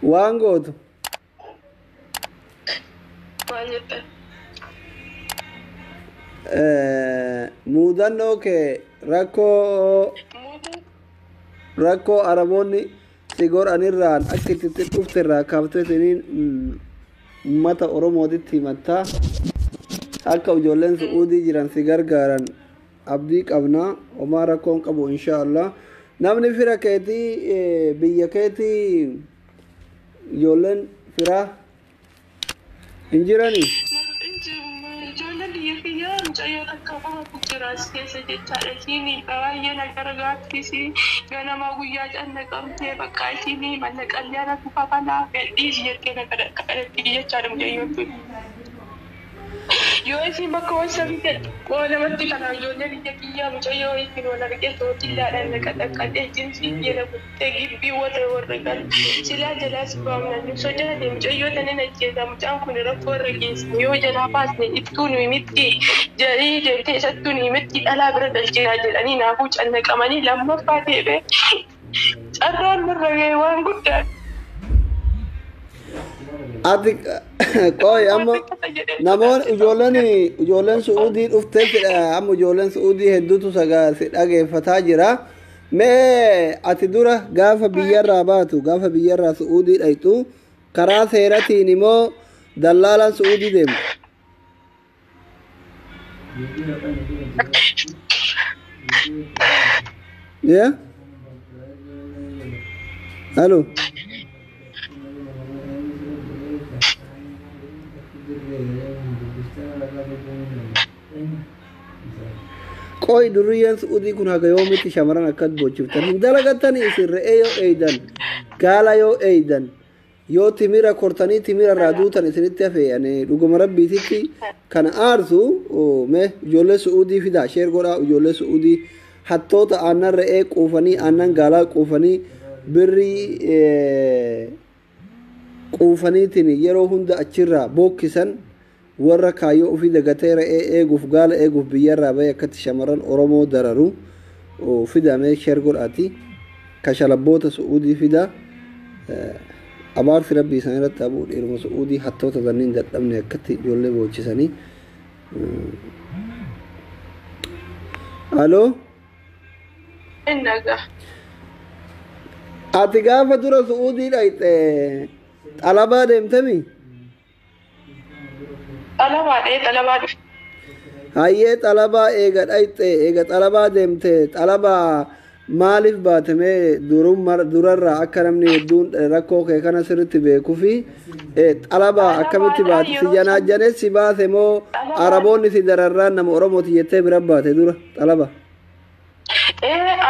وانغوتو Maal muudannoo kee rakkoo araboonni si godhanirraan akka itti dhufterraa kaaftee isiniin uummata oromootitti himattaa akka ijoolleen su'uudii jiran si gargaaran abdii qabnaa homaa rakkoon qabu inshaallah namni fira keetii biyya keetii ijoolleen firaa hin jiranii ijoolleen biyya kiyyaa mucayyoo takka qofa jiraas keessa jechaadha. Isiin baay'ee na gargaartis ganama guyyaa canna qabdee bakka isiin mallaqallee kufa kanaa fedhiis jettee na kadhatti jechaadha mucayyoon tun. Yoo isin bakka wasabii namatti kana ijoollee biyya kiyyaa mucayyoo isin wal argee tootillaadhaan na kadhaqqadhee jinsii jala buttee gibbii wata warra galu silaa jalaas baamnan sodaate mucayyoo tanin ajjeesa mucaan kun rakkoo warra geessa yoo jalaa baasne ittuu nuyi mitti jarii deemtee isattuu nuyi mitti dhalaa bira galchinaa jedhanii naafuu cannaqamanii lammaffaa deebee carraan nurra ga'e waan guddaa. ati qoy amma namoon ijoolleen su'uudii dhufteettidha amma ijoolleen su'uudii hedduutu si dhageeffataa jira mee ati dura gaafa biyyarraa baatu gaafa biyyarraa su'uudii dhayxu karaa seeratiin immoo dallaalaan su'uudii deemtu yeah hello qoy durriyyaan su'uudii kun haga yoomitti shamaran akkas bochiftan hin dalagatanii isin re'ee yoo eeydan gaala yoo eeydan yoo timira kortanii timira irraa duutan isinitti hafeeyane dhuguma rabbiititti kana aarsu mee ijoollee su'uudii fidaa sheer godhaa ijoollee su'uudii hattoota aannan re'ee quufanii aannan gaalaa quufanii birrii quufaniitiin yeroo hunda achirraa bookkisan warra kaayyoo ofii dagatee re'ee eeguuf gaala eeguuf biyyarraa bahee akkatti shamarran oromoo dararu fidamee sheer godhaati kashalabboota su'uudii fida abaarsi rabbii isaan irratti abuu dhiiruma su'uudii hattoota sanniin dadhabne akkatti ijoollee boochisanii aloo ati gaafa dura su'uudii dhayxe xalabaa deemtamii xalabaa hayyee xalabaa eega dhayxe eega xalabaa deemte xalabaa maaliif baatamee durarraa akka namni hedduun rakkoo kee kana sirritti beekuu fi xalabaa akkamitti baate si janaajjanee si baase moo araboonni si dararraan nama oromooti jettee bira baate dura xalabaa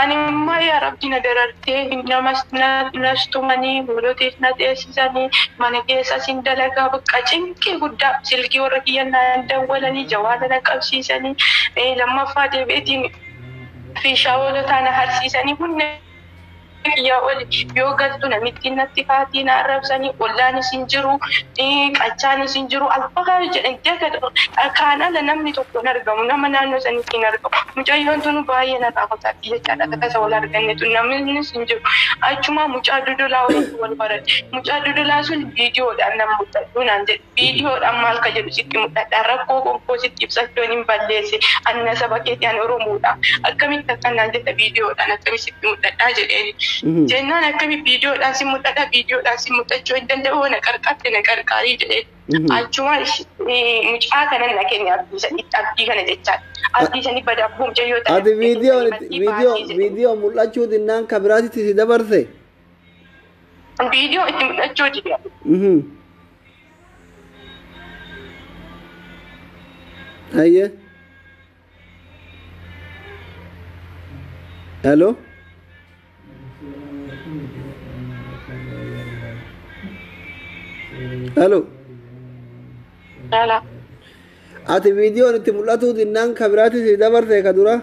ani ammaa yaa rabbi na darartee namas nastumanii mul'ateef na teessisanii mana keessa sin dalagaa bakka cinqii guddaa silkii warra kiyyannaan dawwalanii jawaata na qabsiisanii lammaffaa deebi'eetiin fi shaawolotaa na harsiisanii hunne kiyyaa oli yoo galtu namitti natti kaatii na arrabsanii ollaanis hin jiru qachaanis hin jiru alfagaa jedhantee kaan ala namni tokko hin argamu nama naannoo sanitti hin argamu mucayyoon tunu baay'ee na xaafasaatti jechaadha takasa wal argannetu namnis hin jiru achuma mucaa dudulaa walitti wal barate mucaa dudulaa sun viidiyoodhaan nama mul'atu naan jedhe viidiyoodhaan maal ka jedhu sitti mul'adha rakkoo gonfoo sitti ibsachuun hin balleesse anna saba keetii ani oromoodha akkamitti akkanaan jedha viidiyoodhaan akkamitti sitti mul'adhaa jedheeni jennaan akkami viidiyoodhaan si mul'ata viidiyoodhaan si mul'achuu hin danda'u na qarqarte na qarqaarii jedhee achuma mucaa kanan na keenya abdii kana jechaadha abdii sanii badabbuu mucayyoo ta'e ati viidiyoo mul'achuu dinnaan ka biraatitti si dabarse viidiyoo itti mul'achuu dide hayyee hello hello ati viidiyoon itti mul'atuu dinnaan ka biraatti si dabarse ka dura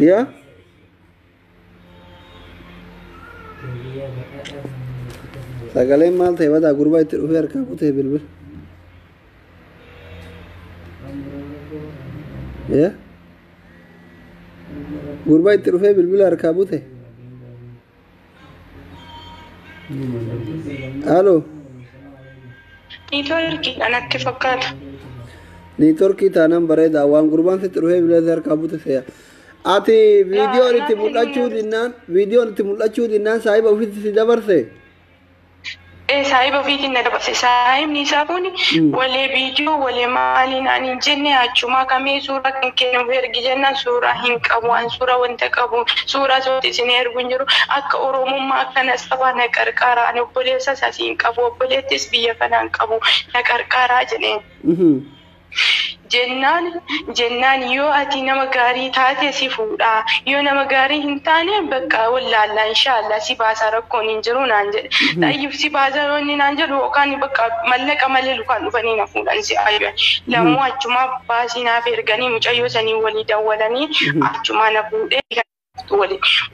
yaa sagaleen maal ta'e badaa gurbaa itti dhufee harkaa kutee bilbil yaa Gurbaa itti dhufee bilbila harkaa bute. Haaloo. Niitoorkiidhaan natti fakkaata. Niitoorkii taanaan bareeda waan gurbaan sitti dhufee bilbila harkaa bute se'a. Ati viidiyoon itti mul'achuu dinnaan saahiba ofiitti si dabarse. Saahiba ofiitiin na dabarse. Saahibni isaa kun walee viidiyoo walee maaliin ani hin jenne achuma kamee suuraa kan kennu ergi jennaan suuraa hin qabu an suuraa wanta qabu suuraa sooti isin ergu hin jiru akka oromummaa akkana saba na qarqaaraa ani obboleessa isaas hin qabu obboleettis biyya kanaan qabu na qarqaaraa jedheen. Jennaan yoo ati nama gaarii taate si fuudha yoo nama gaarii hin taane bakka wallaallaa inshaallah si baasa rakkoon hin jiru naan jedhe. Tayyib si baasa roonni naan jedhu yookaan bakka mallaqa malee lukaan dhufanii na fuudhan si ayyan. Lamuu achuma baasii naaf erganii mucayyoo sanii walii dawwalanii achuma na fuudhee.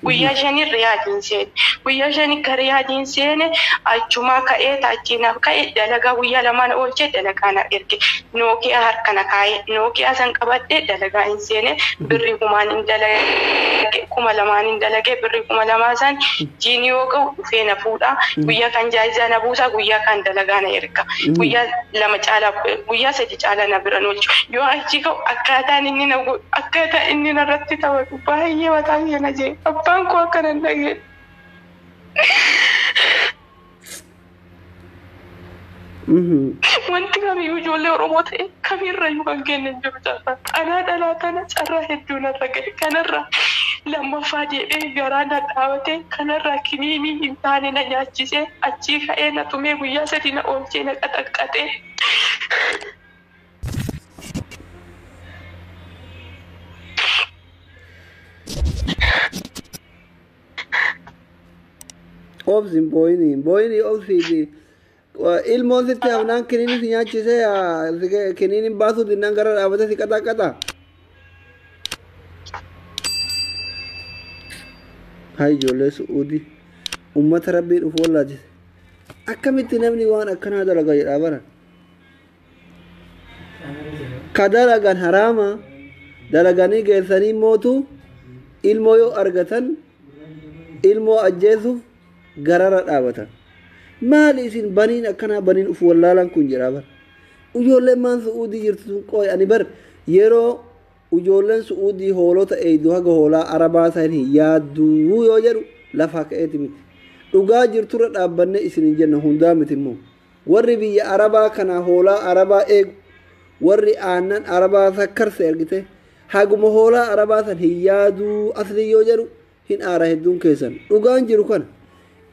Guyyaa shanii riyaadiin seene. Guyyaa shanii ka riyaadiin seene achuma ka'ee taachinaaf ka'ee dalagaa guyyaa lamaan oolchee dalagaa na erge. Nookiyaa harkana kaayee nookiyaa san qabadhee dalagaa hin seene birrii kumaan hin dalage kuma lamaan hin dalage birrii kuma lamaa san jiini yoo qabu dhufee na fuudha. Guyyaa kan jaayizaa na buusa guyyaa kan dalagaa na erga. Guyyaa lama caalaa guyyaa sadi caalaa na biran oolchu. Yoo achi ka'u akkaataan inni narratti taphatu baay'ee mataa na je abbaan koo akkana dhagee wanti kamiyyuu ijoollee Oromoo ta'e kamirrayyuu kan kennan jiru carraa anaa dhalaa kana carraa hedduu narra gahe kanarraa lammaffaa deebi'ee garaa na dhaabate kanarraa kiniinii hin taane na nyaachisee achii ka'ee na tumee guyyaa sadi na oolchee na qaxaqqatee. Obsin boyni obsidi ilmoon sitti hafnaan kiniini si nyaachisee kiniiniin baasuu dinnaan gara dhaabate si qaxaqaxa. Haa ijoollee Su'uudii ummata rabbii dhufu wallaachise akkamitti namni waan akkanaa dalaga jedhaa bara. Ka dalagan haraama dalaganii geessanii mootu ilmoo yoo argatan ilmoo ajjeesuuf garara dhaabatan. Maali isin baniin akkanaa baniin uf wallaalan kun jedhaa bara. Ijoolleen maan Su'uudii jirtu sun qooy ani bar yeroo ijoolleen Su'uudii hoolota eeydu haga hoolaa arabaa san hin yaadduu yoo jedhu lafaa ka'eeti miti. Dhugaa jirturra dhaabbanne isin hin jenna hundaa miti immoo. Warri biyya arabaa kana hoolaa arabaa eegu warri aannan arabaa sakkarse ergite haguma hoolaa arabaa san hin yaaduu asli yoo jedhu hin aara hedduun keessan. Dhugaan jiru kana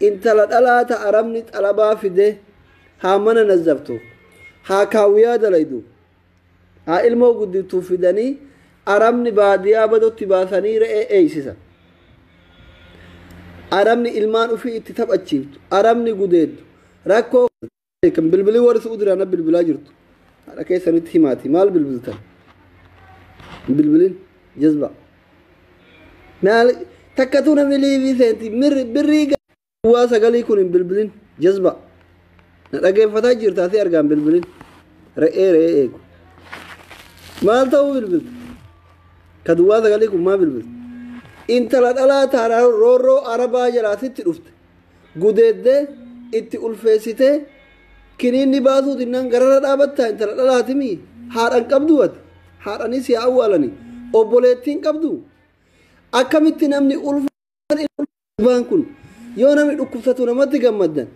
intala dhalaata arabni xalabaa fide haa mana nazzabtu haa kaawwiyaa dalaydu haa ilmoo guddiftuu fidanii arabni baadiyaa badotti baasanii re'ee eeysisa. Arabni ilmaan ufii itti taphachiiftu arabni gudeeddu rakkoo kan bilbilii warri Su'uudiiraan bilbilaa jirtu haadha keessanitti himaati maal bilbiltan bilbiliin jazba maal takkatu namni liivii seenti birrii duwwaa sagalii kun hin bilbilin jazba na dhageeffataa jirtaa si argaan bilbilin re'ee eegu maal ta'uu bilbilta ka duwwaa sagalii kun maa bilbilta intala dhalaa taanaa roorroo arabaa jalaatitti dhufte gudeeddee itti ulfeessitee kiniinni baasuu dinnaan garara dhaabattaa intala dhalaatimii haadhan qabdu ati haadhanis yaa awwaalanii obboleettiin qabdu akkamitti namni ulfaan kun yoo namni dhukkubsatu namatti gammaddan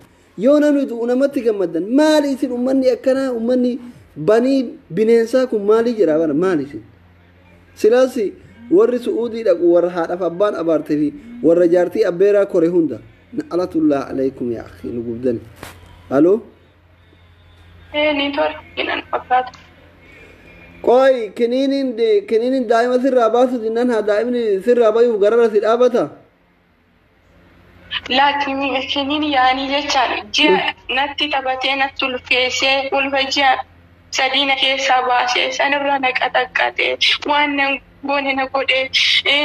yoo namni du'u namatti gammaddan maali isin ummanni akkanaa ummanni banii bineensaa kun maali jedhaa bara maali isin silaasi warri Su'uudii dhaqu warra haadhaaf abbaan abaartee fi warra jaartii abbeeraa kore hunda na'alatullah alaykum yaa akhi nu gubdani haloo qoy kiniinin daa'ima sirraa baasu dinnaan haa daa'imni sirraa bayuuf garara si dhaabata laakiin yaanii jechaan ji'a natti taphatee natti ulfeessee ulfa ji'a sadiina keessaa baasee sanirra na qaxaqqatee waan nan boone na godhe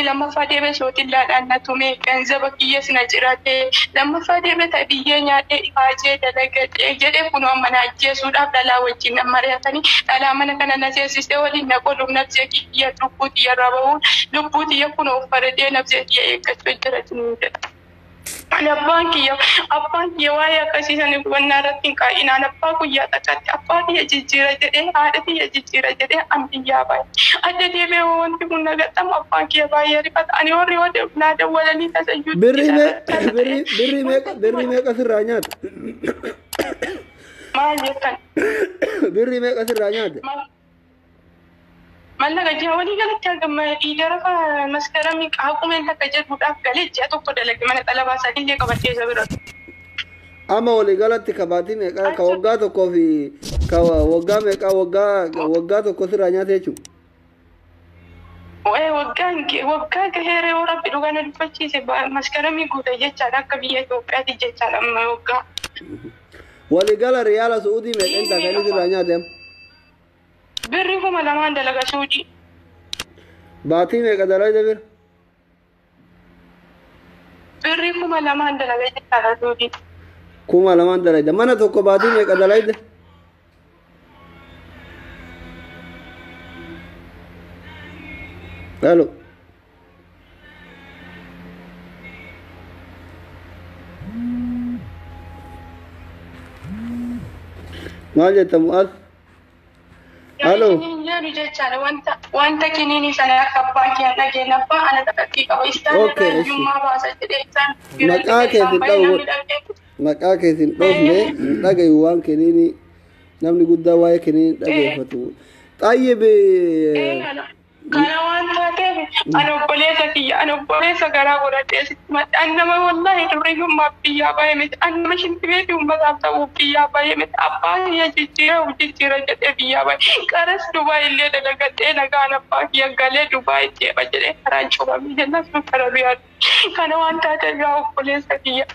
lammaffaa deebee sootillaadhaan na tume ganzaba kiyyees na cirate lammaffaa deebee tabiyyee nyaadhee ifaajee dalagatee jedhee kunoo mana ajjeesuudhaaf dhalaa wajjin na mari'atanii dhalaa mana kana na seensisee waliin na qoluuf nabsee kiyya lubbuu xiyya irraa bahuun lubbuu xiyya kunoo uffaradee nabsee xiyya eeggachuu jira jedha. Abbaan kiyya waa'ee akkasiisan hubannaa irratti hin kaa'inaan abbaa guyyaa takkatti abbaa kiyya jijjiira jedhee haadha kiyya jijjiira jedhee ambiyyaa baay'ee adda deemee wanti kun nagaxamu abbaan kiyya baay'ee rifata ani warri naa dawwalanii tasayyuu birrii meeqa sirraa nyaata maal jettan birrii meeqa sirraa nyaata mallaqa ji'a walii galatti argama dhiigara maskaramii qaaqumen takka jedhuudhaaf galee ji'a tokko dalage mana xalabaa sadillee qabattee isa bira. Amma walii galatti kabaatii meeqa ka waggaa tokkoo fi ka waggaa meeqa waggaa tokko sirraa nyaata jechuudha. Waggaa gaheera yoo rabbi dhugaa na dubbachiise maskaramii guuta jechaadha akka biyya Itoophiyaatti jechaadha amma waggaa. Walii gala riyaala su'uudii meeqeen takkanii sirraa nyaata. Birri kuma lamaan dalaga suuji. Baatii meeqa dalaga bir? Birri kuma lamaan dalaga jechaadha suuji. Kuma lamaan dalaga. Mana tokko baatii meeqa dalaga? Halo. Maal jetta mu'aaz? Halo. Wanta kinini sana abbaan kiyya dhageenyaffaa ana takkatti qaba istaan jummaa baasa jedhee isaan maqaa keetiin dhoofne dhagayu waan kinini namni guddaa waa'ee kinini dhageeffatu. Xayyibee. Kana waan taateef ani obboleessa garaa godhadhee sitti madhaan nama wallaahi durriyyummaa biyyaa baay'ee miti nama shintibeetii uummataaf ta'uuf biyyaa baay'ee miti abbaa kiyya jijjiira jedhee biyyaa baay'ee qaras Dubaay illee dalagadhee nagaan abbaa kiyya galee Dubaay deema jedhee karaan cufamee jennaan sun kara biyaadha. Kana waan taateef yaa obboleessa kiyya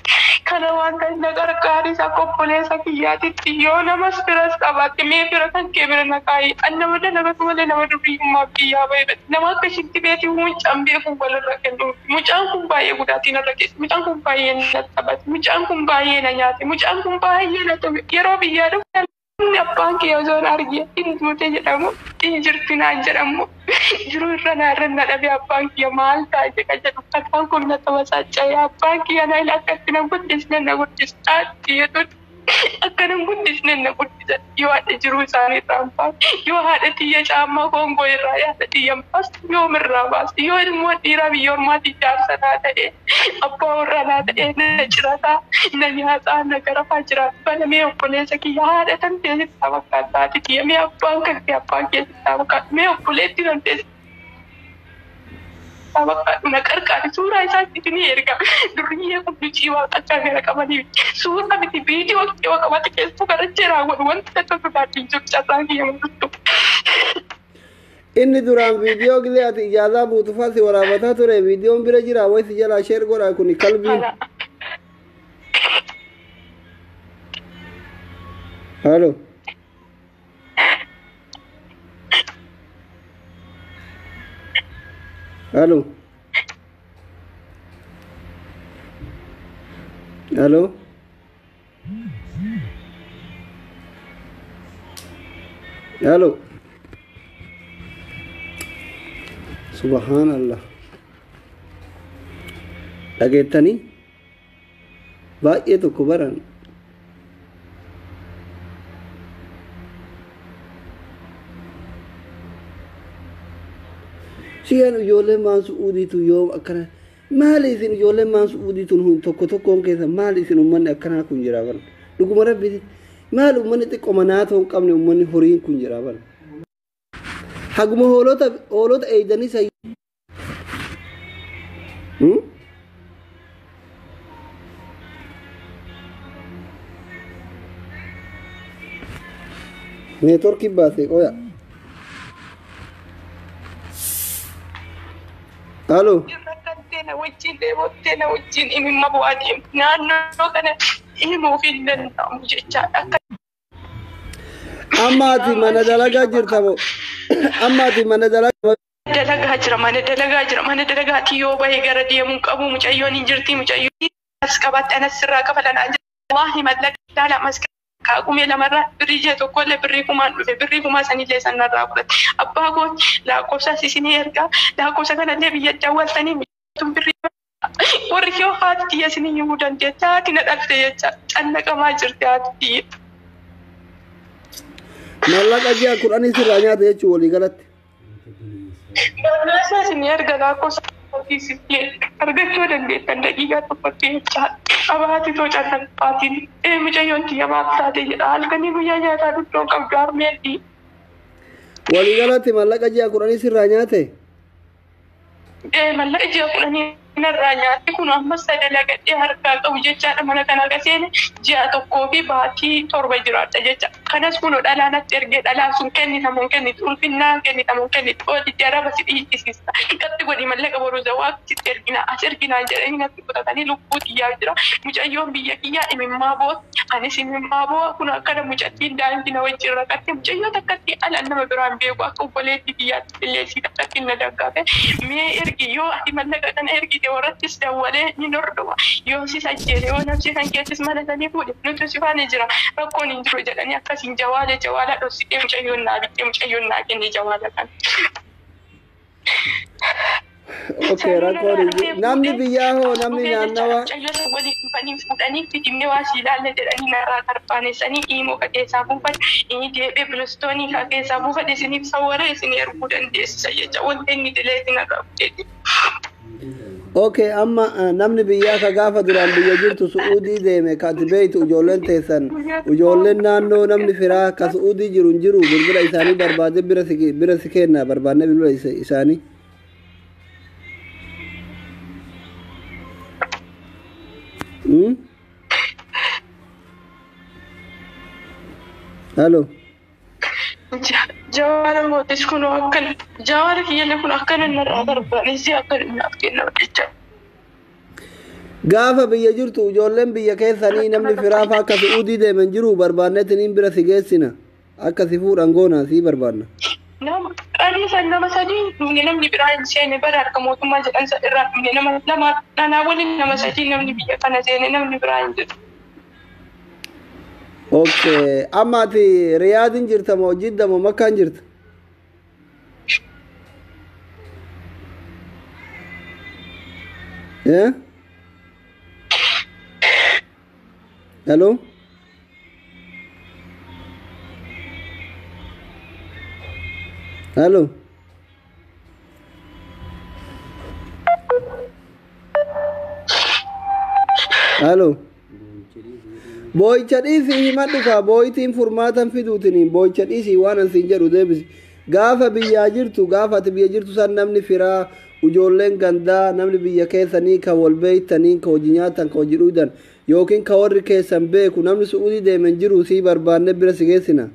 kana waan ta'eef na gargaaris akka obboleessa kiyyaatitti yoo namas biras qabaatte mee bira kan kee bira na kaayi nama dalagatu malee nama durriyyummaa biyyaa baay'ee nama akka shintibeetii mucaan beekuun walirra kennu mucaan kun baay'ee gudaatiin irra geesse mucaan kun baay'ee na taphate mucaan kun baay'ee na nyaate mucaan kun baay'ee na tume yeroo biyyaa dhufu abbaan kee osoo na argee hin duute jedhamu hin jirtu naan jedhamu jiru irra naarra na dhabe abbaan kiyya maal ta'a jedha jedhu fakkaan kun na tapha saacha'ee abbaan kiyya na ila akkatti na guddisne na guddistaa jedhutti akkanam guddisne na guddisa yoo haadha jiruu isaanii irraa yoo haadha xiyya caammaa koongoo irraa yaada xiyyan baastu yoo mirraa baastu yoo ilmoo dhiiraa biyya ormaatti jaarsa naa ta'e abbaa warraa naa ta'e na cirataa na nyaataa na garafaa jiraatu bana mee obboleessa kiyya haadha tan teessitti fakkaataati kiyya mee abbaan kan kee abbaan keessatti fakkaatu mee obboleetti kan teessitti na qarqaari suuraa isaatti ni erga durriyyee kun bicii akka gara qabaniif suuraa miti biitii waqtii qabate keessatti garachee raawwatu wanta tokko daadhiin jiru carraan kiyya mul'attu. Inni duraan viidiyoo gilee ati ijaazaa buutufaa si waraabataa ture viidiyoon bira jira waysi jalaa sheer godhaa kuni kalbiin. Halo. Halo. Halo. Halo. Subhanallah. Dhageettanii baay'ee tokko baran siyan ijoolleen maan su'uudiitu yoo akkana maali isin ijoolleen maan su'uudiituun tokko tokkoon keessa maali isin ummanni akkanaa kun jira bara dhuguma rabbi maali ummanni xiqqoo manaatoo hin qabne ummanni horiin kun jira bara haguma hoolota eeydanii sayyi neetworkii baasee qoya halo na wajjin deebottee na wajjin imimma bu'aa deemu naannoo kana himuuf hin danda'amu jechaadha. Amma ati mana dalagaa jirta moo amma ati mana dalagaa dalagaa jira mana dalagaati yoo bahee gara deemuun qabu mucayyoon hin jirti mucayyoon as qabatte anas sirraa kafalanaa jira waahi mallaqa ilaala maska qaaqume lamarraa birrii jee tokkollee birrii kumaan dhufe birrii kumaa sanillee sanarraa fudhate abbaa koo lakkoofsa isinii ergaa lakkoofsa kanallee biyya daawwaltanii tun birrii warri yoo haati isinii himuu dandeetta haati na dhalte jecha cannaqamaa jirti haati mallaqa ji'a kudhanii sirraa nyaata jechuun walii galatti. Nasa isinii erga lakkoofsa argachuu dandeettan daqiiqaa tokkotti jecha abaati too cannaqaatiin mucayyoon tiyya maaf taate jedha halkanii guyyaa nyaataa duddoon qabdu harmeetti. Walii galatti mallaqa ji'a kudhanii sirraa nyaate? Mallaqa ji'a kudhanii narraa nyaate kun ammas dalagadhee harkaa qabu jechaadha mana kana gaseene ji'a tokkoo fi baatii 7 jiraadha jecha kanas kun dhalaanatti ergee dhalaan sun kennitamuun kennitu ulfinnaan kennitamuun kennitu ooditti araba si dhiichisiista qatti godhi mallaqa boruu zawaaqsitti ergina as erginaan jedhanii natti fudhatanii lubbuu xiyyaa jira mucayyoon biyya kiyyaa imimmaa boot anis imimmaa boo kun akkana mucattiin daa'imtina wajjin rakatte mucayyoo takkatti alaan nama biraan beeku akka obboleetti kiyyaatti illeessii takkatti na daggaafe mee ergi yoo ati mallaqa kana ergi warrattis dawwalee ni nordoma yoo si sajjeele yoo nafsi kan keessis mana sanii fuudhe nuti si faana jira rakkoon hin jiru jedhanii akkasiin jawaala dhossitee mucayyoon naa bittee mucayyoon naa kennee jawaala kan. Okay, rakkoon namni biyyaa hoo namni naannawa. Mucayyoota waliin dhufanii fuudhanii fidimnee waa si ilaalle jedhanii narraa tarfaaneessanii himoo ka keessaa buufan deebee bilistoonii ka keessaa buufan isiniif sawwara isin erguu dandeessisa jecha wanti inni dilee isin irraa fudhete. Okay, amma namni biyyaa ka gaafa duraan biyya jirtu Su'uudii deeme ka ati beeytu ijoolleen teessan ijoolleen naannoo namni firaa ka Su'uudii jiru hin jiru bilbila isaanii barbaade bira si kenna barbaadne bilbila isaanii. Hello. Jawaara mootis kun akkan jawaara kiyyalle kun akkana narraa barbaanisi akkana naaf kenna jecha. Gaafa biyya jirtu ijoolleen biyya keessanii namni firaa faa akka Su'uudii deeman jiru barbaannetiniin bira si geessina akka si fuudhan goona si barbaanna. Ani san nama sadii namni biraa hin seene bara harka mootummaa jedhan irraa nama lama dhanaa waliin nama sadii namni biyya kana seene namni biraa hin jiru. Okay, amma ati Riyaadin jirta moo Jidda moo Makkaan jirta? Yeah? Hello? Hello? Hello? Boo'icha dhiisii himadhu kaa boo'itiin furmaatan fiduutiniin boo'icha dhiisii waan ansiin jedhu deebisi gaafa biyyaa jirtu gaafa ati biyya jirtu san namni firaa ijoolleen gandaa namni biyya keessanii ka wal beeytanii ka hojii nyaatan ka hojii dhuudan yookiin ka warri keessan beeku namni Su'uudii deemen jiru sii barbaanne bira si geessina.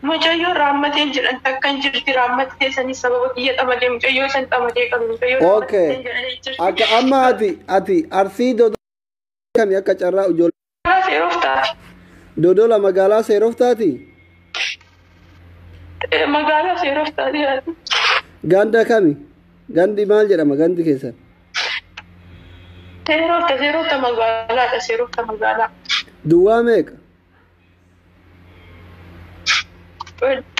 Mucayyoon raammatee jedhan takkan jirti raammatee sanii sababa kiyya xamadee mucayyoo san xamadee qabu Okay. Akka amma ati arsii dodoo kami akka carraa ijoollee. Seeroftaati. Dodola magaalaa Seeroftaati? Magaalaa Seeroftaati. Ganda kami? Gandi maal jedhama gandi keessan? Seerofta magaalaadha Seerofta magaalaa. Duwwaa meeqa?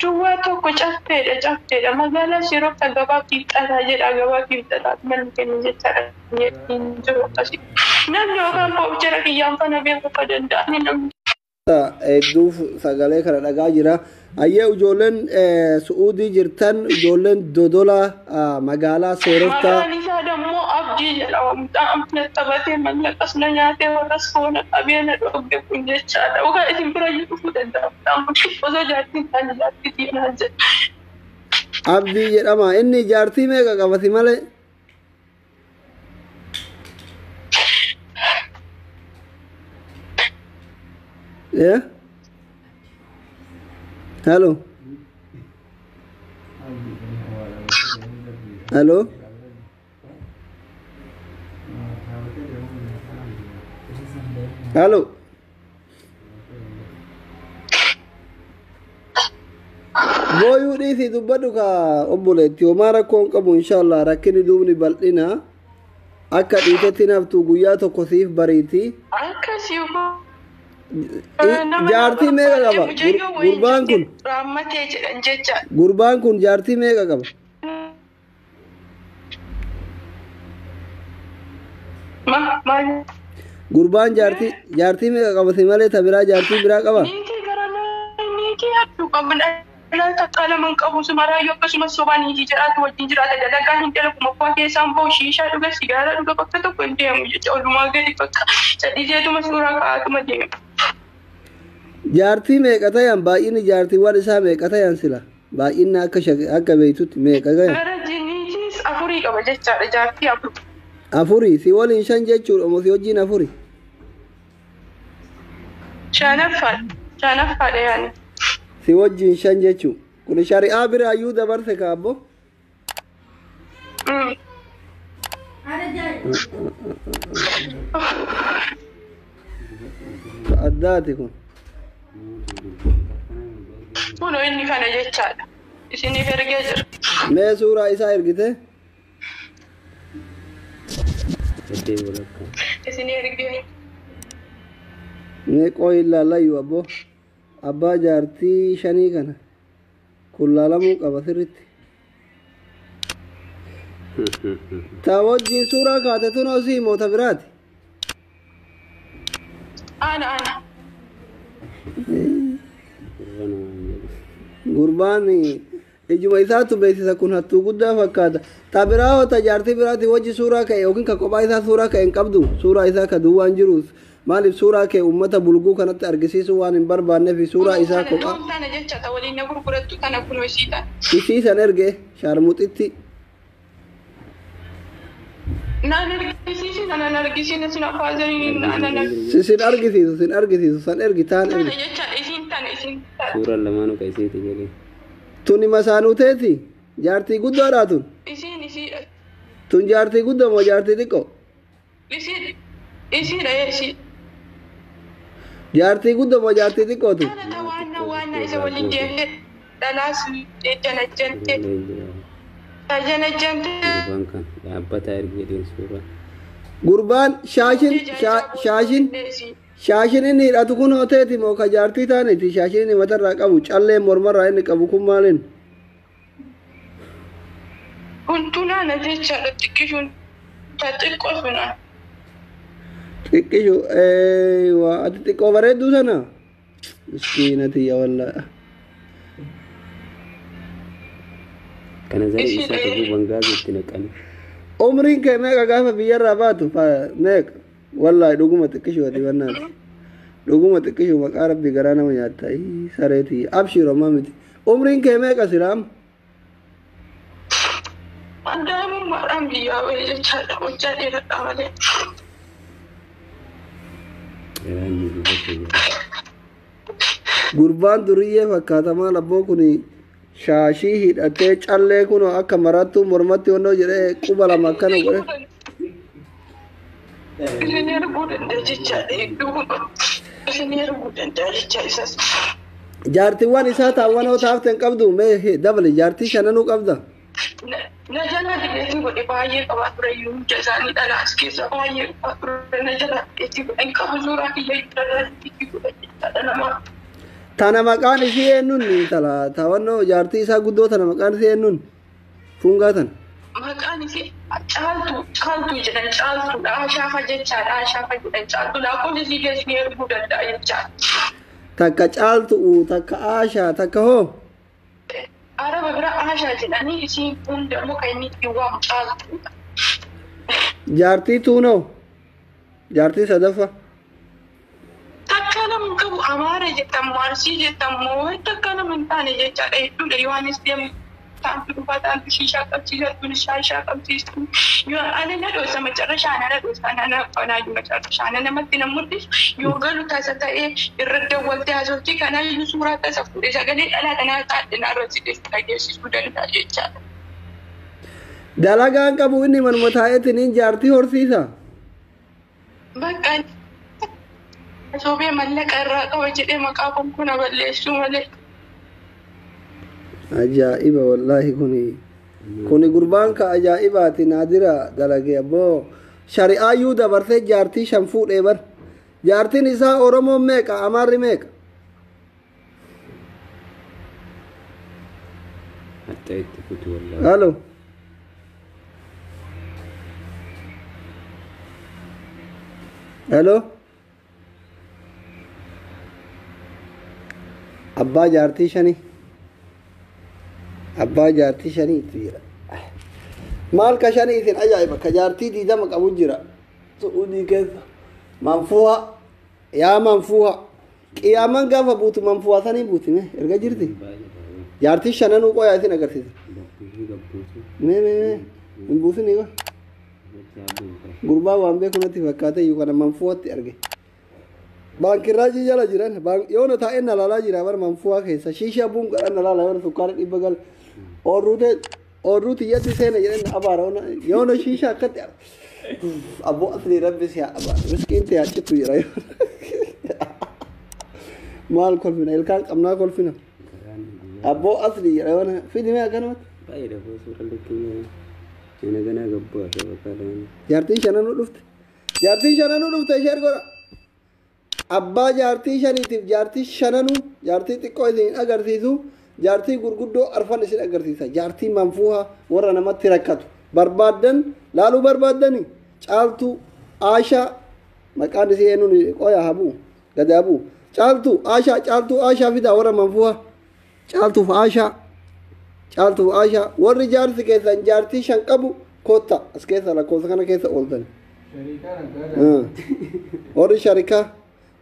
Duwwaa tokko caffeedha magaalaa Seerofta gabaa kiibxataa jedha gabaa kiibxataa manni kennu jechaadha hin jiru akkasii namni yookaan poopichara kiyyaan kana beekuu ka danda'ani namni. Hedduuf sagalee kana dhagaa jira. Ayyee ijoolleen Su'uudii jirtan ijoolleen Dodola magaalaa Seeroftaa. Maqaan isaa dammoo Abdii jedhama. Mucaan na taphatee mallaqas na nyaatee warras foona qabee na dhogge kun jechaadha. Ogaa isin bira dhufuu danda'a. Osoo jaartiin isaanii jaartii naan jedha. Abdii jedhama. Inni jaartii meeqa qabati malee? Yeah? Hello? Hello? Halo. Boyu dhiisi dubbadhu ka obboleetti homaa rakkoon qabu inshallah rakkini duubni bal'ina akka dhiitetti naftu guyyaa tokko siif bariiti. Akkasii Jaartii meeqa qaba? Gurbaan kun. Raammatee jedhan jecha. Gurbaan kun jaartii meeqa qaba? Maal? Gurbaan jaartii meeqa qaba si malee ta biraa jaartii biraa qaba? Niitii gara niitii hedduu qabna. Takka laman qabu sumaraayyuu akkasumas sobaa niitii jedhaatu wajjin jiraata dalagaa hin dalagu mokkoo keessaan ba'u shiishaa dhuga sigaaraa dhuga bakka tokko hin deemu jecha olumaa gadi bakka sadhiiseetuma suuraa ka'aatuma deemu. Jaartii meeqa tayan baay'inni jaartiiwwan isaa meeqa tayan sila baay'inni akka beektutti meeqa gayan? Gara niitiis afurii qaba jechaadha jaartii afur. Afurii si waliin shan jechuudha moo si wajjin afurii? Shanaffaadha yaani. Si wajjin shan jechuun kun shari'aa biraayyuu dabarse kaabbo. Addaati kun. Kun inni kana jechaadha. Isiniif ergee jira. Mee suuraa isaa ergite? Isinii ergee. Mee qooyi ilaallayyuu abbo. Abbaa jaartii shanii kana kun laalamuu qaba sirritti. Ta wajjin suuraa kaate tun osii moota biraati. Ana. Gurbaan ijuma isaatu beeksisa kun hattuu guddaa fakkaata. Ta biraa hoo ta jaartii biraati wajji suuraa ka'e yookiin ka kophaa isaa suuraa ka'e hin qabdu suuraa isaa ka duwwaan jiruus. Maaliif suuraa kee uummata bulguu kanatti argisiisu waan hin barbaanneef suuraa isaa kophaa. Kana jecha ta waliin na gurgurattu kana kun isiidha. Isiisan erge shaarmuxitti. Naan argisiisi naan argisiisi sin afaazanii naan sin argisiisu san ergi taan ergi. Kana jecha isiin tana. Suuraan lamaanuu ka isiiti jedhee. Tuni masaanuu teeti jaartii guddoodhaa tun. Isiidha. Tun jaartii guddoo moo jaartii xiqqoo? Isiidha. Jaartii guddoo moo jaartii xiqqootu? Kana waan isa waliin deemee dhalaas janajjante. Gurbaan kan dhaabbataa ergeen suuraa. Gurbaan shaashin inni hidhatu kun hoteeti moo ka jaartii taaniti shaashin inni matarraa qabu callee mormarraa inni qabu kun maaliin? Kun tunaana jechaadha xiqqishuun xiqqoo sunaa. Xiqqishu waa ati xiqqoo bareedduu sana miskiinatiyya wallaa. Kana zari isa qabu bangaazitti naqani. Umriin kee meeqa gaafa biyyarraa baatu meeqa wallaahi dhuguma xiqqishu ati wannaan dhuguma xiqqishu maqaa rabbi garaa nama nyaatta sareeti abshiro miti umriin kee meeqa silaam? Daa'imummaadhaan biyyaa wayii jechaadha hojjaa dheeradhaa malee. Gurbaan duriyyee fakkaata maal abboo kun shaashii hidhatee callee kun akka marattuu mormatti hondoo jedhee quba lama akkana godhe. Isinii arguu danda'a jechaadha eegduu isinii arguu danda'a jecha isas. Jaartiiwwan isaa taawwanoo taafteen qabdu mee dabali jaartii shananuu qabda. Na jalaa dhiyeetii godhe baay'ee qabaa ture iyyuu hunda isaanii dhalaas keessa baay'ee qabaa ture na jalaa dhiyeetii godhe hin qabu suuraa kiyya irraa dhiyeetii godhe jechaadha namaa. Tana maqaan isii eenyuun tala taawwannoo jaartii isaa guddoo tana maqaan isii eenyuun fungaa tana. Maqaan isii caaltuu jedhan caaltuudha ashaafa jechaadha ashaafa jedhan caaltuudha kun isii keessanii arguu danda'a jechaadha. Takka caaltuu takka aashaa takka hoo. Araba bira aashaa jedhanii isiin hunda muka inni ittiin waamu caaltuudha. Jaartii tuunoo jaartii sadaffaa. Takka nama qabu amaara jedhamu arsii jedhamu takka nama hin taane jechaadha hedduudha yohanis deemu taantu dhufaa taantu shiishaa qabsiisatu shaashaa qabsiistu yoo ana na dhoosa macarrashaa ana na dhoosa ana na qanaayu macarrashaa ana namatti na mul'isu yoo galu taasa ta'ee irra dawwaltee haasoftii kanaayyuu suuraa taasa fuudhee sagalee dhalaa kanaa taadhina irratti dhageessisuu danda'a jechaadha. Dalagaan qabu inni manuma taa'eetiin jaartii horsiisa. Bakka Sobee mallaqa irraa qaba jedhee maqaa kun balleessuu malee. Ajaa'iba wallaahi kuni gurbaan ka ajaa'ibaati naadira dalagee abboo shari'aayyuu dabarsee jaartii shan fuudhee bar jaartiin isaa oromoon meeqa amaarri meeqa hatta itti futu wallahi. halo halo abbaa jaartii shanii abbaa jaartii shaniitu jira maal ka shaniitiin ajaa'iba ka jaartii diidama qabu jira su'uudii keessa manfuha yaa manfuha qiyaaman gaafa buutu manfuha sanii buutime erga jirti jaartii shananuu qoyaa isin agarsiisa mee hin buusinii ko gurbaa waan beekunatti fakkaate iyyuu kana manfuhatti arge baankirraajii jala jiran yoona taa'ee na laalaa jira bar manfuha keessa shiishaa buun gadhan na laala yoona sukkaara dhibba gal oorruuti yaddi seena jedhan abaara yoona shiishaa akkatti abboo asli rabbi si haa abaara miskiin ta'e haccitu jira maal kolfina ilkaan qabnaa kolfina abboo asli jira yoona fidime akkanumatti baay'ee dafoo suura likkii ina ganaa gabbaa ta'e fakkaatan jaartiin shananuu dhufte jaartiin shananuu dhufte ishee ergoodha abbaa jaartii shaniitiif jaartii shananuu jaartii xiqqoo isin agarsiisu jaartii gurguddoo arfan isin agarsiisa jaartii manfuha warra namatti rakkatu barbaaddan laaluu barbaaddani caaltu aashaa maqaan isii eenyuun qoya habuu gadi habuu caaltu aashaa fidaa warra manfuha caaltuuf aashaa warri jaarsi keessan jaartii shan qabu kotta as keessa lakkoofsa kana keessa ooltan warri sharikaa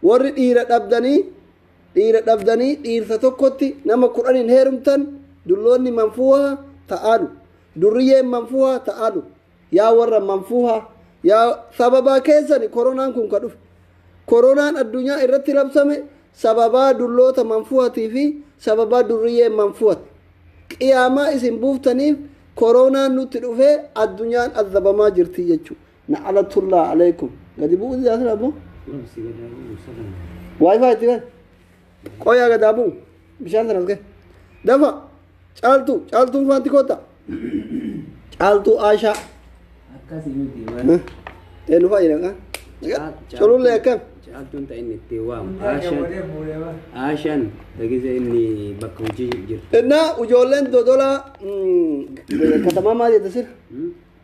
warri dhiira dhabdanii dhiirsa tokkotti nama 10 heerumtan dulloonni manfuha ta'alu durriyyeen manfuha ta'alu yaa warra manfuha yaa sababaa keessani koronaan kun ka dhufe koronaan addunyaa irratti labsame sababaa dulloota manfuhatii fi sababaa durriyyeen manfuhati qiyaamaa isin buuftaniif koronaan nutti dhufee addunyaan azabamaa jirti jechuu na'alatullaa alaykum gadi bu'u jaasin abbo wifi itti kan qoyaa gadaa bu'u bishaan sanas ga'e dafa caaltuun faanti koota caaltuu aashaa akkasii miti eenyu fayyadaman culullee akkam caaltuun ta'e inni itti waamu aashaan tagize inni bakka hojii jirtu innaa ijoolleen dodolaa katamaa maal jette sir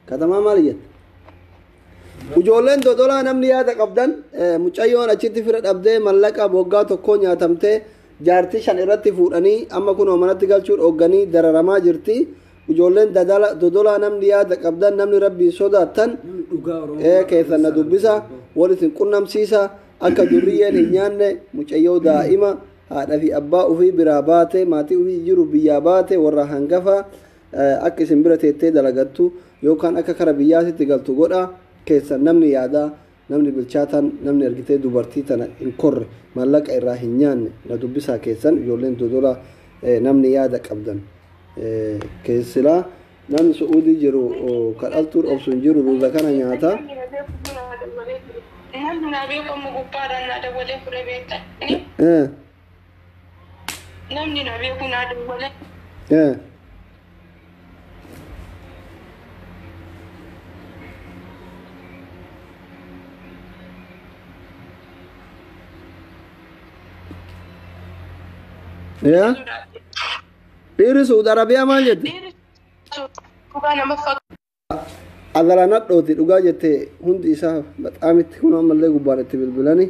katamaa maal jette ijoolleen dodolaa namni yaada qabdan mucayyoon achitti fira dhabdee mallaqa boggaa tokkoo nyaatamtee jaartii shan irratti fuudhanii amma kunoo manatti galchuun hogganii dararamaa jirti ijoolleen dodolaa namni yaada qabdan namni rabbii sodaattan keessan na dubbisa wal isin qunnamsiisa akka durriyyeen hin nyaanne mucayyoo daa'ima haadha fi abbaa ufii biraa baate maatii ufii jiru biyyaa baate warra hangafa akka isin bira teettee dalagattu yookaan akka kara biyyaasitti galtu godha keessan namni yaadaa namni bilchaatan namni argitee dubartii tana hin korre mallaqa irraa hin nyaanne na dubbisaa keessan ijoolleen dodolaa namni yaada qabdan keessilaa namni su'uudii jiru kadhaltuun obsuun jiru ruuza kana nyaata namni naa beekamu gubbaadhaan naa dabalee fure beektan namni naa beeku naa dabalee ya dhiirri Suudi Arabiyaa maal jette adala nadhooti dhugaa jette hundi isaa baxaamitti kun ammallee gubbaan itti bilbilanii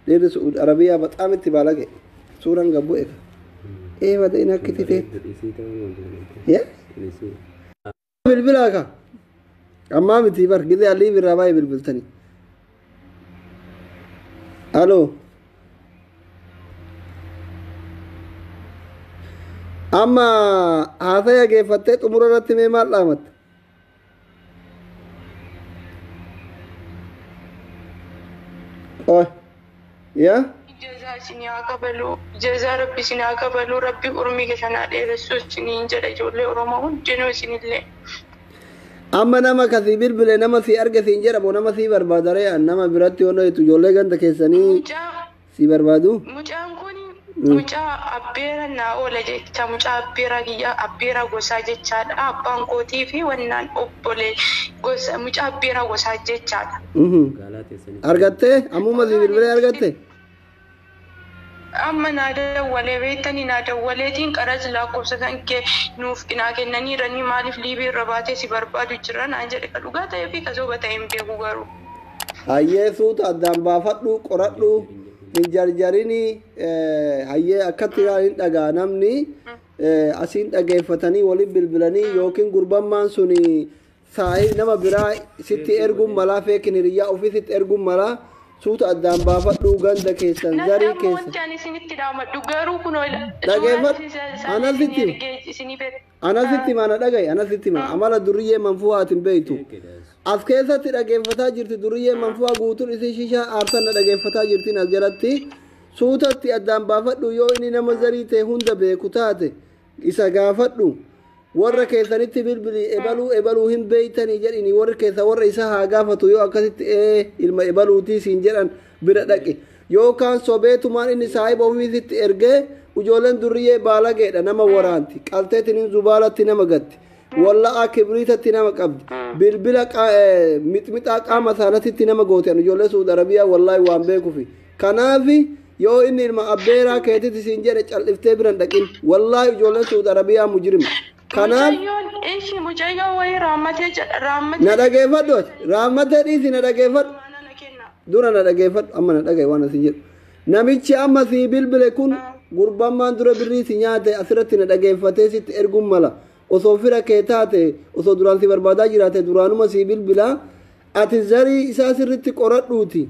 dhiirri Suudi Arabiyaa baxaamitti baalage suuraan gabbu eega eeba ta'in akkiti ta'e bilbilaa ka ammaa miti bar gizee allii birraa baay'ee bilbiltanii aloo amma haasaya geeffattee xumura irratti mee maal dhaamatte ya jazaa isin haa kabalu jazaa rabbi isin haa kabalu rabbi urmii keessanaa dheeressuu isiniin jedha ijoollee oromoo hundinuu isinillee amma nama kasii bilbile nama sii arge siin jedhamu nama sii barbaadaree nama biratti yoo ijoollee ganda keessanii si barbaadu Mucaan kun mucaa abbeera naa oola jecha mucaa abbeera gosaa jechaadha. Abbaan kootii fi wannaan obbolee gosa mucaa abbeera gosaa jechaadha. argattee ammuma si bilbilee argatte Amma naa dawwalee beektanii naa dawwaleetiin qaras lakkoofsa kan kee nuuf naa kennaniiranii maaliif liibii irra baatee si barbaadu jira naan jedhe ka dhugaa ta'ee fi ka soba ta'e hin beeku garuu. hayyee suuta addaan baafadhu qoradhu hin jarjarini hayyee akkatti hin dhagaa namni asiin dhageeffatanii waliin bilbilanii yookiin gurbammaan sun saahii nama biraa sitti erguun malaa feekin hiriyyaa ofii sitti erguun malaa suuta addaan baafadhu ganda keessan zarii keessa Wanti isinitti dhaamadhu garuu kun anasitti mana dhagaye anasitti mana amala duriyyee manfuwaatiin beeytu as keessatti dhageeffataa jirti duriyyee manfuwaa guutuun isii shishaa aarsanna dhageeffataa jirtiin as jalatti suutatti addaan baafadhu yoo inni nama zarii ta'e hunda beeku taate isa gaafadhu warra keessanitti bilbili ebaluu hin beeytanii jedhini warri keessa warra isa haa gaafatu yoo akkasitti ilma ebaluutii siin jedhan bira dhaqe yookaan sobeetumaan inni saahiba ofiisitti ergee ijoolleen duriyyee baalageedha nama waraanti qalteetiin zubaalatti nama gatti walla'aa kibriitatti nama qabdi bilbila mixmixaa qaama saanatitti nama gootan ijoollee suud arabiyaa wallaahi waan beekufi kanaafi yoo inni ilma abbeeraa keetitti siin jedhe cal'iftee biran dhaqin wallaahi ijoolleen suud arabiyaa mujrima kanaaf na dhageeffadhu raammatee dhiisi na dhageeffadhu dura na dhageeffadhu amma na dhagaye waan asin jedhu namichi amma sii bilbile kun gurbammaan dura birrii si nyaate asirratti na dhageeffatee sitti erguun mala osoo fira kee taate osoo duraan si barbaadaa jiraate duraanuma sii bilbilaa ati zarii isaa sirritti qoradhuuti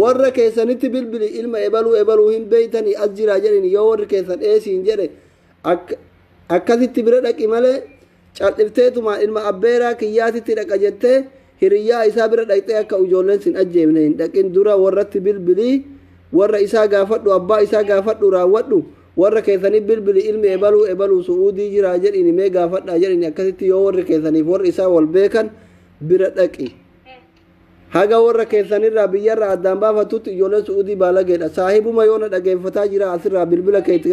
warra keessanitti bilbili ilma ebaluu hin beeytanii as jiraa jedhini yoo warri keessan eesiin jedhe akkasitti bira dhaqi malee cal'ifteetuma ilma abbeeraa kiyyaatitti dhaqa jettee hiriyyaa isaa bira dhaqxee akka ijoolleen sin ajjeefne hin dhaqin dura warratti bilbilii warra isaa gaafadhu abbaa isaa gaafadhu raawwadhu warra keessaniif bilbili ilmi ebaluu su'uudii jiraa jedhini mee gaafadhaa jedhini akkasitti yoo warri keessaniif warri isaa wal beekan bira dhaqi haga warra keessanirraa biyyarraa addaan baafatutti ijoolleen su'uudii baalageedha saahibuma yoo na dhageeffataa jira asirraa bilbila keetti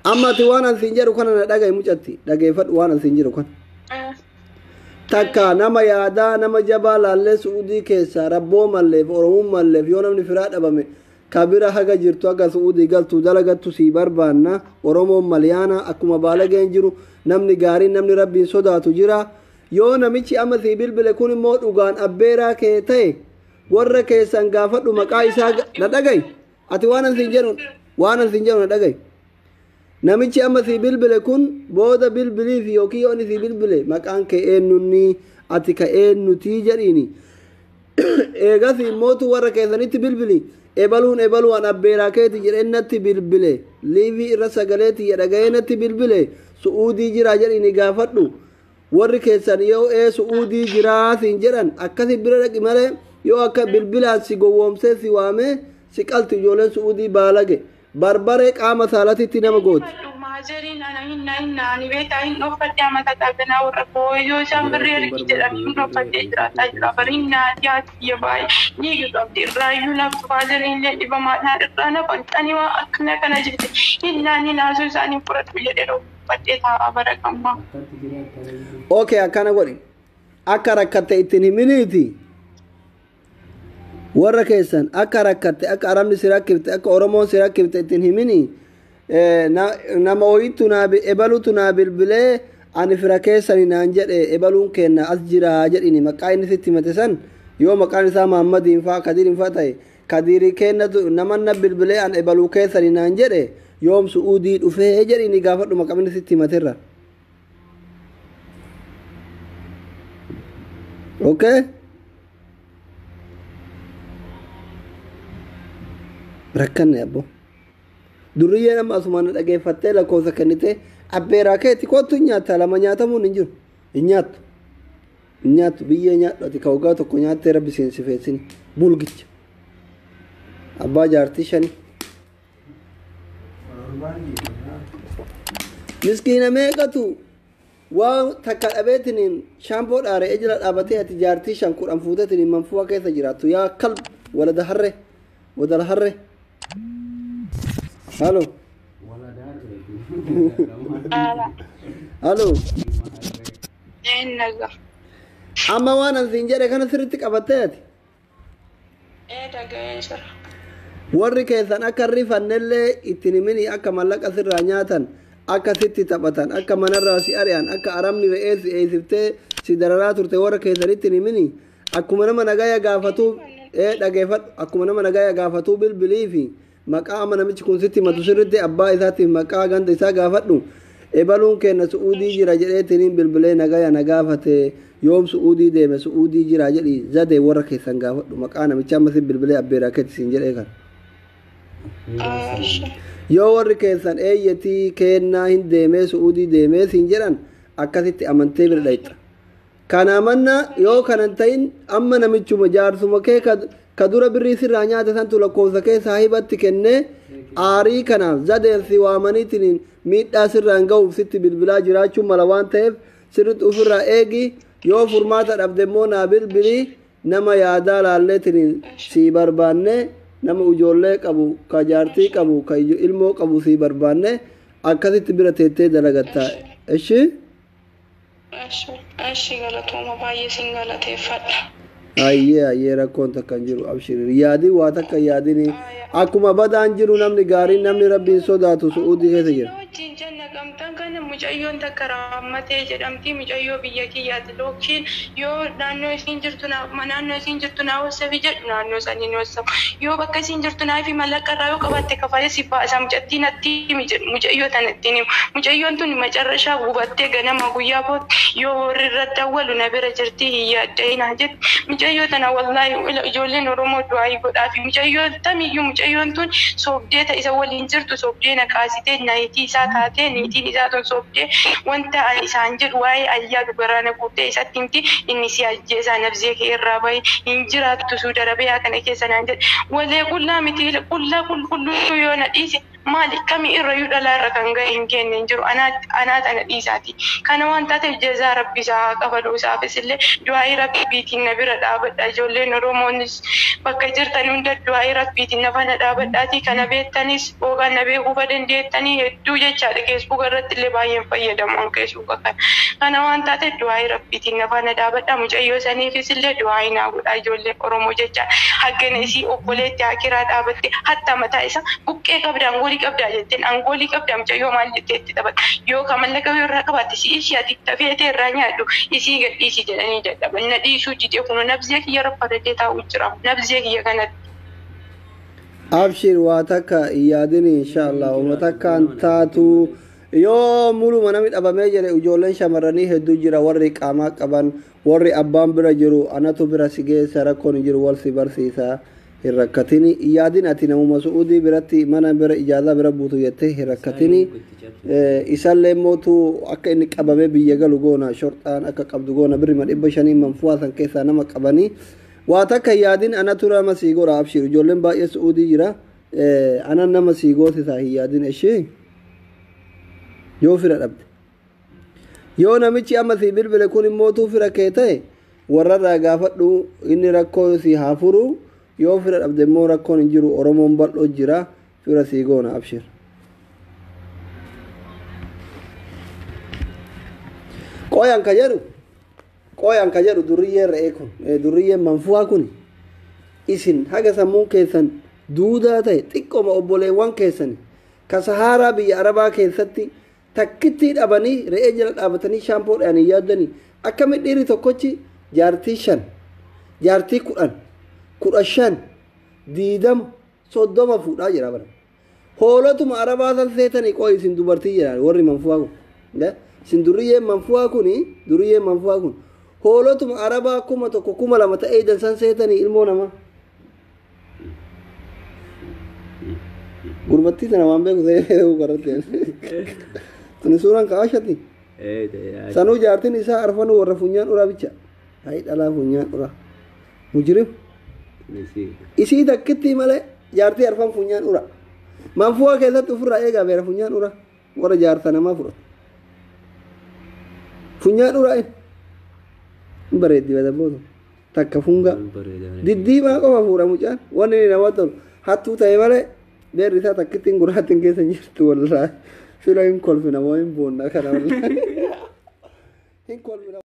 amma ati waan ansiin jedhu kana na dhagaye mucatti dhageeffadhu waan ansiin jedhu kana takka nama yaadaa nama jabaa laallee su'uudii keessa rabboo malleef oromuun malleef yoo namni firaa dhabame kabira haga jirtu haga su'uudii galtu dalagattu sii barbaanna oromoon malyaana akkuma baalageen jiru namni gaariin namni rabbiin sodaatu jira yoo namichi amma sii bilbile kun immoo dhugaan abbeeraa kee ta'e warra keessan gaafadhu maqaa isaa na dhagaye ati waan ansiin jedhu na dhagaye namichi amma sii bilbile kun booda bilbiliif yookiin yoo inni sii bilbile maqaan kee eenyunni ati ka eenyutii jedhiini eegas immootu warra keessanitti bilbili ebaluun abbeeraa keeti jedhennatti bilbile liivii irra sagaleeti jedhaga'eenatti bilbile su'uudii jiraa jedhiini gaafadhu warri keessan yoo su'uudii jiraa siin jedhan akkasi bira dhaqi malee yoo akka bilbilaan si gowwoomsee si waamee si qalti ijoolleen su'uudii baalage barbaree qaama saalatitti nama gooti. Maazariin ana hinnaani beekaa hin dhoofadhe amata qabdanaa warra kooyyoo isaan birrii ergi jedhanii hin dhoofadhe jiraataa jira bariin naati haatiyya baay'ee ni qabdi irraayyuu naftu maazariin illee dhibamaadhaan irraa na qonxanii waan akkana kana jirti hinnaani naasuu isaanii fudhatu jedhee dhoofadhe taa'aa bara qabmaa. Okay akkana godhi akka rakkatte ittiin himiniiti. warra keessan akka rakkatte akka arabni si rakkifte akka oromoon si rakkifte ittiin himini nama hoyittu naa ebalutu naa bilbilee ani fira keessani naan jedhe ebaluun kenna as jira jedhini maqaa inni sitti himate san yoo maqaan isaa Muhammadiin faa Kadiiriin faa ta'e Kadiirii kennatu namanna bilbilee an ebaluu keessani naan jedhe yoom su'uudii dhufee jedhini gaafadhu maqaa inni sitti himaterra. Okay? rakkanne abbo durriyyee nama asumaan dhageeffattee lakkoofsa kennite abbeeraa keetti kottu nyaata lama nyaatamuun hin jiru hin nyaattu biyyee nyaadhu ati ka waggaa tokko nyaattee rabbi seensifeessini bulgicha abbaa jaartii shani miskiina meeqatu waan takka dhabeetiniin shaampoo dhaaree ejira dhaabatee ati jaartii shan kudhan fuutetiniin manfuwa keessa jiraattu yaa kalb walada harre wadala harre halo halo Naga. amma waan an siin jedhe kana sirritti qabattee ati Dhaga'een jira. warri keessan akka rifannellee ittiin himini akka mallaqa sirraa nyaatan akka sitti taphatan akka manarraa si ari'an akka aramni re'ee si eeysiftee si dararaa turte warra keessanitti himini akkuma nama nagaya gaafatuu dhageeffadhu akkuma nama nagaya gaafatuu bilbilii fi maqaa ama namichi kun sitti matu sirritti abbaa isaatiif maqaa ganda isaa gaafadhu ebaluun kenna su'uudii jira jedheetiniin bilbilee nagaya na gaafate yoom su'uudii deeme su'uudii jira jedhi zadee warra keessan gaafadhu maqaa namicha amma si bilbilee abbeeraa keetti siin jedhee kan yoo warri keessan eeyyatii kennaa hin deemee su'uudii deemee siin jedhan akkasitti amantee bira dhayxa kana manna yoo kanan ta'in amma namichuma jaarsuma kee ka dura birrii sirraa nyaata santu lakkoofsa kee saahibatti kennee aarii kanaaf zadeen si waamaniitiin miidhaa sirraan ga'uuf sitti bilbilaa jiraachuun mala waan ta'eef sirritti ofirraa eegi yoo furmaata dhabde immoo naa bilbilii nama yaadaa laalleetiin si barbaanne nama ijoollee qabu ka jaartii qabu ka ilmoo qabu si barbaanne akkasitti bira teettee dalagatta eshi galatooma baay'ee sin galateeffadha. ayyee rakkoon takka hin jiru abshiri yaadii waa takka yaadini akkuma badaan jiru namni gaariin namni rabbiin sodaatu su'uudii keessa jira. wajjin janna gamtaan kana mucayyoon takka raammatee jedhamti mucayyoo biyya kiyyaati lookiin yoo naannoo isiin jirtu naannoo isiin jirtu naa wassafi jedhu naannoo sanii wassafu yoo bakka isiin jirtu naa fi mallaqa irraa yoo qabatte kafalee si baasa mucattiin atti mucayyoo tanattiin himu mucayyoon tun macarrashaa gubattee ganama guyyaa booda yoo warri irratti awwalu na bira jirti hiyya addayinaa jetti mucayyoo tana wallaahi ijoolleen oromoo du'aayii godhaa fi mucayyoo tamiyyuu mucayyoon tun soobdee ta isa waliin jirtu soobdee naqaasitee naayitii isaa taatee niitiin isaa tun soobdee wanta isaan jedhu waa'ee ayyaa dubaraana guuttee isatti himti inni si ajjeesaa nabzee kee irraa bahi hin jiraattu suu darabeyaa kana keessa naan jedhe walee qullaa miti qullaa qulqulluu yoo na dhiise maali kamii irrayyuu dhalaa irra kan ga'e hin kenne hin jiru anaa tana dhiisaati kana waan taateef jazaa rabbi isaa qabaduu isaafis illee du'aa'ii rabbiitiin na bira dhaabadha ijoolleen oromoonis bakka jirtan hunda du'aa'ii rabbiitiin na bana dhaabadhaati kana beektanis yookaan na beekuu dandeettanii hedduu jechaadha feesbuuka irratti illee baay'een fayyadamu feesbuuka kana waan taateef du'aa'ii rabbiitiin na bana dhaabadha mucayyoo saniifis illee du'aa'ii naa godha ijoollee oromoo jecha haggana isii obboleetti hakiraa dhaabatte hatta mataa isa buqqee qabdaan goolii qabdaa jetteen angoolii qabdaa mucayyoo maal jetteetti taphata yoo kamallaqa irraa qabaatte si ishii ati tafeetee irraa nyaadhu isii gadhiisii jedhanii dadhaban na dhiisuu jidee kun nabzee kiyya rabbatatee taa'uu jira nabzee kiyya kanatti. abshir waa takka yaadini inshaallah uma takkaan taatu yoo muluma namni dhabamee jedhe ijoolleen shamarranii hedduu jira warri qaamaa qaban warri abbaan bira jiru anatu bira si geessa rakkoon hin jiru wal si barsiisa hin rakkatini yaadin ati namuma su'uudii biratti mana bira ijaazaa bira buutu jettee hin rakkatini isallee mootu akka inni qabamee biyya galu goona shorxaan akka qabdu goona birrima 500 manfuwaa san keessaa nama qabanii waa takka yaadin anatu nama sii godha abshir ijoolleen baay'ee su'uudii jira anan nama sii goosisaa hin yaadin ishee yoo fira dhabde yoo namichi amma si bilbile kun immootuu fira kee ta'e warrarraa gaafadhu inni rakkoo si haa furu yoo fira dhabde immoo rakkoon hin jiru oromoon bal'oo jira fira sii goona abshir qoyan ka jedhu durriyyeen re'ee kun durriyyeen manfuwaa kun isin haga sammuun keessan duudaa ta'e xiqqooma obboleewwan keessan ka sahaaraa biyya arabaa keessatti takkittii dhabanii re'ee jala dhaabatanii shaampoodhaan hin yaaddanii akkamitti dhiirri tokkochi jaartii 5 jaartii 10 15 20 30 fuudhaa jira bara hoolotuma arabaa san seetanii qooyi isin dubartii jedhan warri manfuwaa kun isin durriyyeen manfuwaa kun hoolotuma arabaa 1,000 2,000 ta'ee dansan seetanii ilmoo namaa gurbattii sana waan beeku ta'ee qarratti tuni suuraan kaashati sanuu jaartiin isaa arfanuu warra funyaan uraa bicha hayi dhalaa funyaan uraa mujrim isii takkitti malee jaartii arfan funyaan uraa manfuwaa keessatti ofirraa eegaa beera funyaan uraa warra jaarsa namaa fudhatu Funyaan uraa'in. Bareeddi bada booda. Takka funga. Diddiimaa qofa fuudha mucaan. Wanni inni nama tolu. Hattuu ta'e malee beerri isaa takkittiin guraattiin keessa jirtu wallaahi. Sila hin kolfina moo hin boonna kana wallaahi. Hin kolfina.